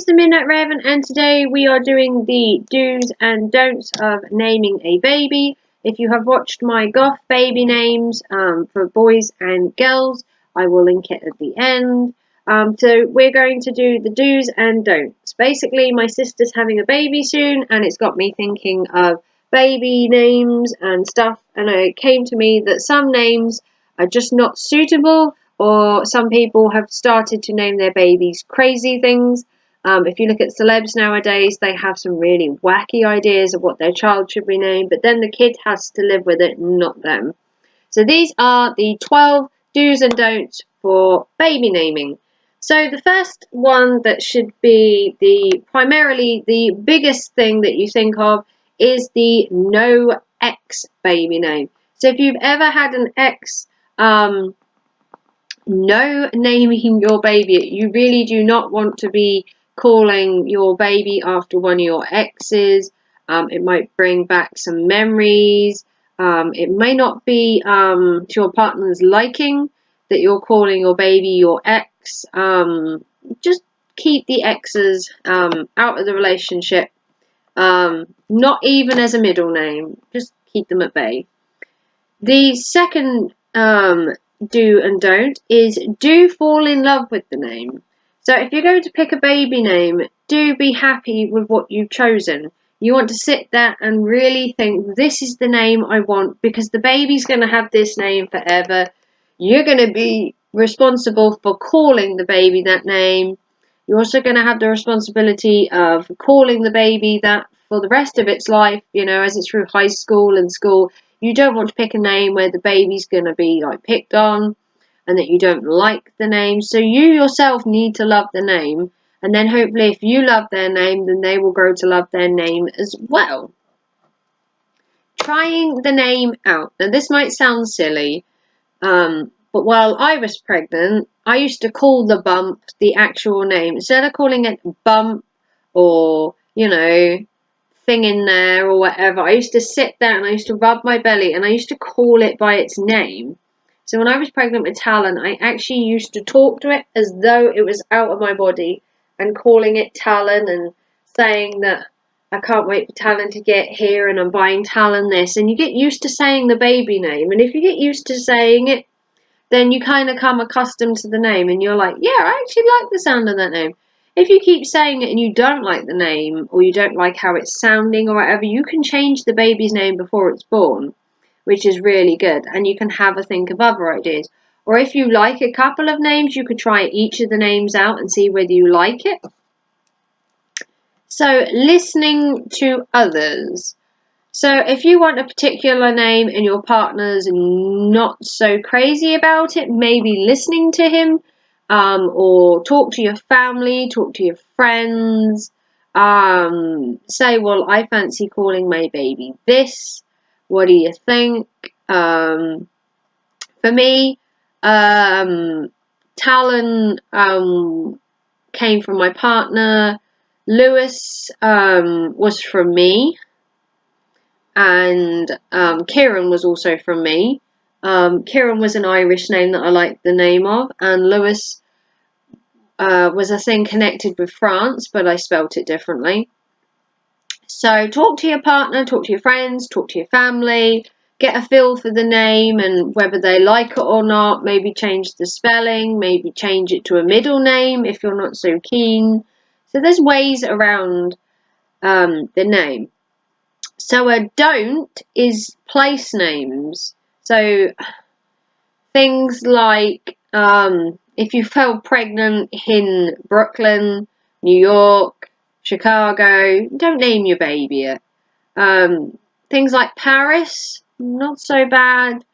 name's the Midnight Raven, and today we are doing the do's and don'ts of naming a baby. If you have watched my goth baby names for boys and girls, I will link it at the end. So we're going to do the do's and don'ts. Basically, my sister's having a baby soon, and it's got me thinking of baby names and stuff, and it came to me that some names are just not suitable, or some people have started to name their babies crazy things. If you look at celebs nowadays, they have some really wacky ideas of what their child should be named, but then the kid has to live with it, not them. So these are the 12 do's and don'ts for baby naming. So the first one that should be primarily the biggest thing that you think of is the no X baby name. So if you've ever had an X, no naming your baby. You really do not want to be calling your baby after one of your exes. It might bring back some memories. It may not be to your partner's liking that you're calling your baby your ex. Just keep the exes out of the relationship. Not even as a middle name. Just keep them at bay. The second do and don't is do fall in love with the name. So if you're going to pick a baby name, do be happy with what you've chosen. You want to sit there and really think, this is the name I want, because the baby's going to have this name forever. You're going to be responsible for calling the baby that name. You're also going to have the responsibility of calling the baby that for the rest of its life, you know, as it's through high school and school. You don't want to pick a name where the baby's going to be like picked on and that you don't like the name. So you yourself need to love the name, and then hopefully if you love their name, then they will grow to love their name as well. Trying the name out. Now this might sound silly, but while I was pregnant, I used to call the bump the actual name. Instead of calling it bump or, you know, thing in there or whatever, I used to sit there and I used to rub my belly and I used to call it by its name. So when I was pregnant with Talon, I actually used to talk to it as though it was out of my body and calling it Talon and saying that I can't wait for Talon to get here and I'm buying Talon this. And you get used to saying the baby name, and if you get used to saying it, then you kind of come accustomed to the name and you're like, yeah, I actually like the sound of that name. If you keep saying it and you don't like the name, or you don't like how it's sounding or whatever, you can change the baby's name before it's born, which is really good, and you can have a think of other ideas. Or if you like a couple of names, you could try each of the names out and see whether you like it. So listening to others. So if you want a particular name and your partner's not so crazy about it, maybe listening to him, or talk to your family, talk to your friends, say, well, I fancy calling my baby this. What do you think? For me, Talon came from my partner. Lewis was from me. And Kieran was also from me. Kieran was an Irish name that I liked the name of, and Lewis was a thing connected with France, but I spelt it differently. So talk to your partner, talk to your friends, talk to your family, get a feel for the name and whether they like it or not. Maybe change the spelling, maybe change it to a middle name if you're not so keen. So there's ways around the name. So a don't is place names. So things like if you fell pregnant in Brooklyn, New York, Chicago, don't name your baby it. Things like Paris, not so bad,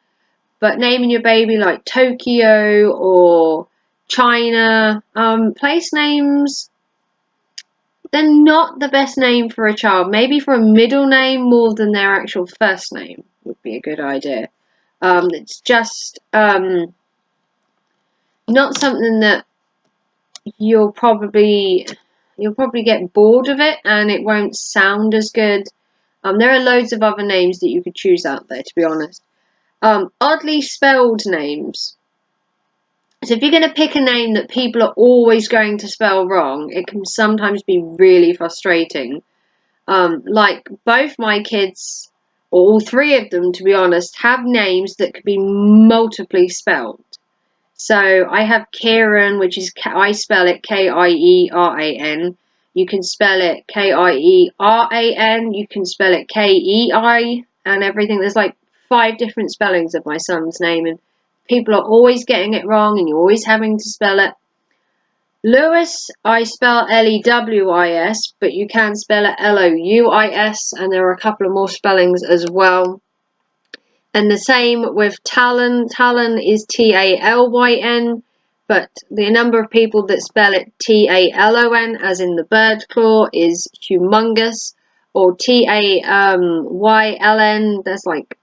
but naming your baby like Tokyo or China, place names, they're not the best name for a child. Maybe for a middle name more than their actual first name would be a good idea. It's just not something that you'll probably get bored of it, and it won't sound as good. There are loads of other names that you could choose out there, to be honest. Oddly spelled names. So if you're going to pick a name that people are always going to spell wrong, it can sometimes be really frustrating. Like both my kids, or all three of them to be honest, have names that could be multiply spelled. So I have Kieran, which is, I spell it Kieran. You can spell it Kieran. You can spell it Kei and everything. There's like 5 different spellings of my son's name, and people are always getting it wrong, and you're always having to spell it. Lewis, I spell Lewis, but you can spell it Louis, and there are a couple of more spellings as well. And the same with Talon. Talon is Talyn, but the number of people that spell it Talon, as in the bird claw, is humongous. Or Tayln, there's like...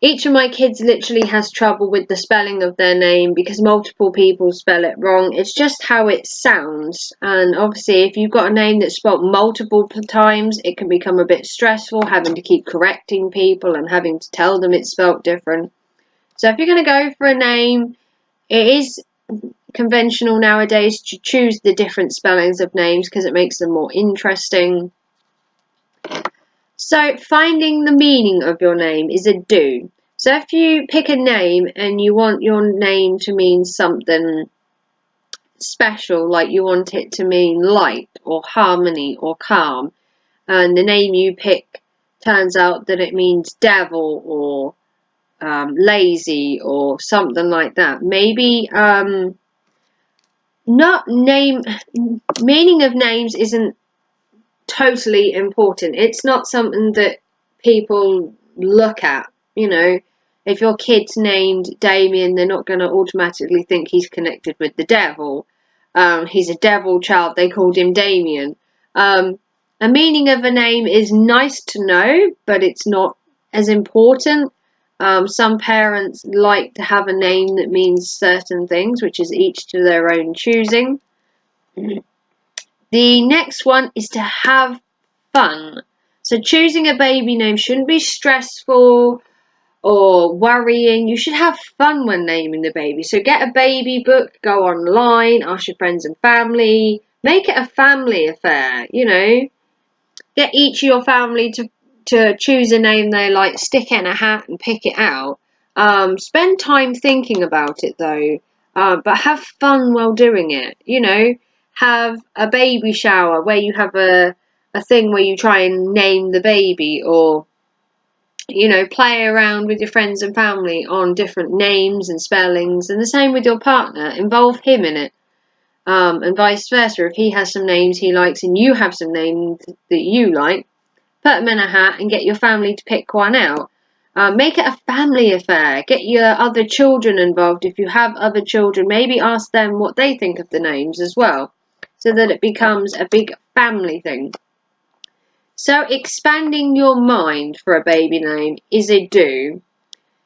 Each of my kids literally has trouble with the spelling of their name because multiple people spell it wrong. It's just how it sounds. And obviously, if you've got a name that's spelled multiple times, it can become a bit stressful having to keep correcting people and having to tell them it's spelled different. So if you're going to go for a name, it is conventional nowadays to choose the different spellings of names because it makes them more interesting. So finding the meaning of your name is a do. So if you pick a name and you want your name to mean something special, like you want it to mean light or harmony or calm, and the name you pick turns out that it means devil or lazy or something like that. Maybe meaning of names isn't totally important. It's not something that people look at. You know, if your kid's named Damien, they're not going to automatically think he's connected with the devil. He's a devil child, they called him Damien. A meaning of a name is nice to know, but it's not as important. Some parents like to have a name that means certain things, which is each to their own choosing. The next one is to have fun. So choosing a baby name shouldn't be stressful or worrying. You should have fun when naming the baby. So get a baby book, go online, ask your friends and family, make it a family affair, you know. Get each of your family to choose a name they like, stick it in a hat and pick it out. Spend time thinking about it though, but have fun while doing it, you know. Have a baby shower where you have a thing where you try and name the baby, or you know, play around with your friends and family on different names and spellings. And the same with your partner, involve him in it, and vice versa. If he has some names he likes and you have some names that you like, put them in a hat and get your family to pick one out. Make it a family affair. Get your other children involved. If you have other children, maybe ask them what they think of the names as well, so that it becomes a big family thing. So expanding your mind for a baby name is a do.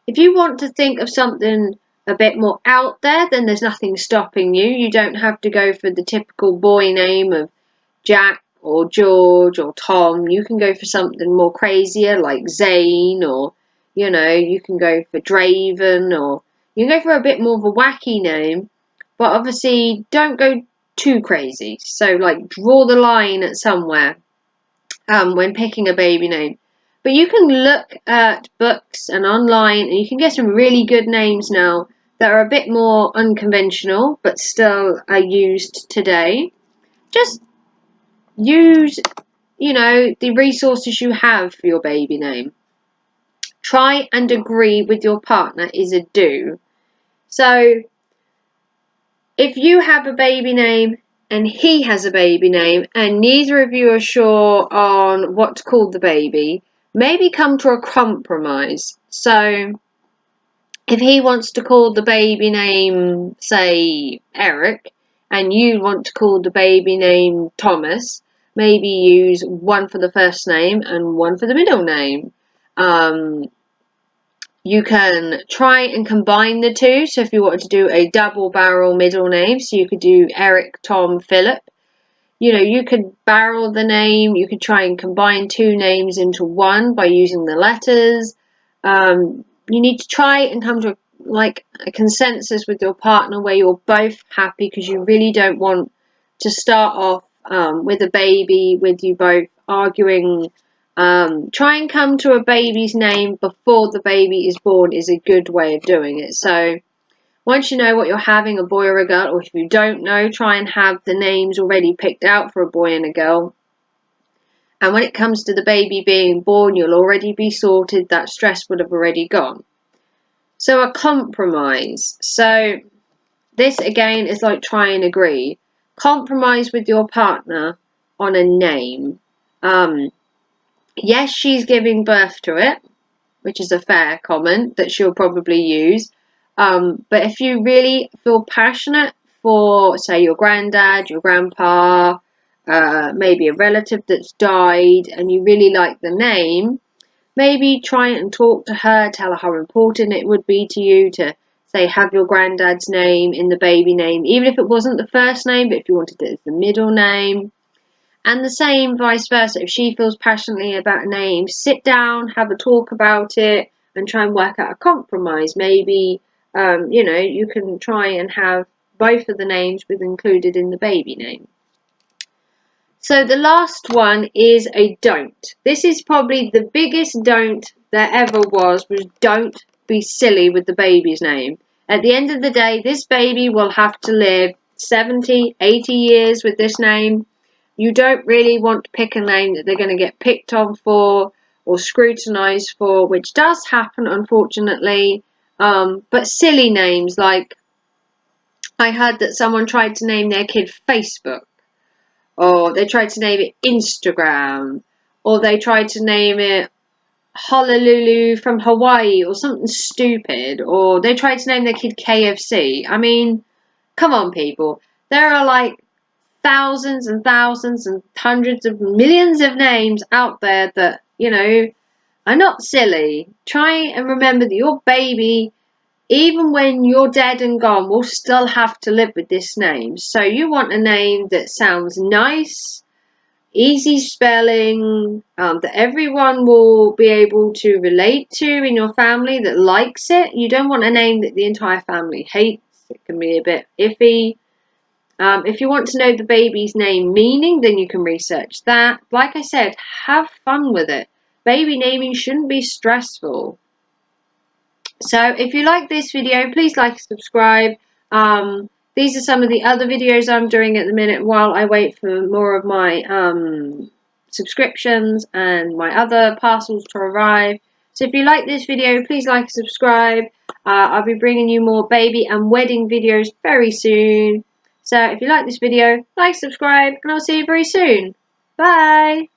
If you want to think of something a bit more out there, then there's nothing stopping you. You don't have to go for the typical boy name of Jack or George or Tom. You can go for something more crazier like Zane, or you know, you can go for Draven, or you can go for a bit more of a wacky name, but obviously don't go too crazy. So like draw the line at somewhere when picking a baby name. But you can look at books and online, and you can get some really good names now that are a bit more unconventional but still are used today. Just use, you know, the resources you have for your baby name. Try and agree with your partner is a do. So if you have a baby name and he has a baby name and neither of you are sure on what to call the baby, maybe come to a compromise. So if he wants to call the baby name, say, Eric, and you want to call the baby name Thomas, maybe use one for the first name and one for the middle name. You can try and combine the two. So if you wanted to do a double barrel middle name, so you could do Eric, Tom, Philip. You know, you could barrel the name. You could try and combine 2 names into one by using the letters. You need to try and come to like a consensus with your partner where you're both happy, because you really don't want to start off with a baby with you both arguing. Try and come to a baby's name before the baby is born is a good way of doing it. So once you know what you're having, a boy or a girl, or if you don't know, try and have the names already picked out for a boy and a girl. And when it comes to the baby being born, you'll already be sorted. That stress would have already gone. So a compromise. So this again is like try and agree. Compromise with your partner on a name. Yes, she's giving birth to it, which is a fair comment that she'll probably use. But if you really feel passionate for, say, your granddad, your grandpa, maybe a relative that's died, and you really like the name, maybe try and talk to her, tell her how important it would be to you to, say, have your granddad's name in the baby name, even if it wasn't the first name, but if you wanted it as the middle name. And the same vice versa. If she feels passionately about a name, sit down, have a talk about it, and try and work out a compromise. Maybe, you know, you can try and have both of the names with included in the baby name. So the last one is a don't. This is probably the biggest don't there ever was don't be silly with the baby's name. At the end of the day, this baby will have to live 70, 80 years with this name. You don't really want to pick a name that they're going to get picked on for or scrutinized for, which does happen, unfortunately. But silly names, like I heard that someone tried to name their kid Facebook, or they tried to name it Instagram, or they tried to name it Honolulu from Hawaii, or something stupid, or they tried to name their kid KFC. I mean, come on, people. There are like thousands and thousands and hundreds of millions of names out there that, you know, are not silly. Try and remember that your baby, even when you're dead and gone, will still have to live with this name. So you want a name that sounds nice, easy spelling, that everyone will be able to relate to in your family, that likes it. You don't want a name that the entire family hates. It can be a bit iffy. If you want to know the baby's name meaning, then you can research that. Like I said, have fun with it. Baby naming shouldn't be stressful. So if you like this video, please like and subscribe. These are some of the other videos I'm doing at the minute while I wait for more of my subscriptions and my other parcels to arrive. So if you like this video, please like and subscribe. I'll be bringing you more baby and wedding videos very soon. So if you like this video, like, subscribe, and I'll see you very soon. Bye!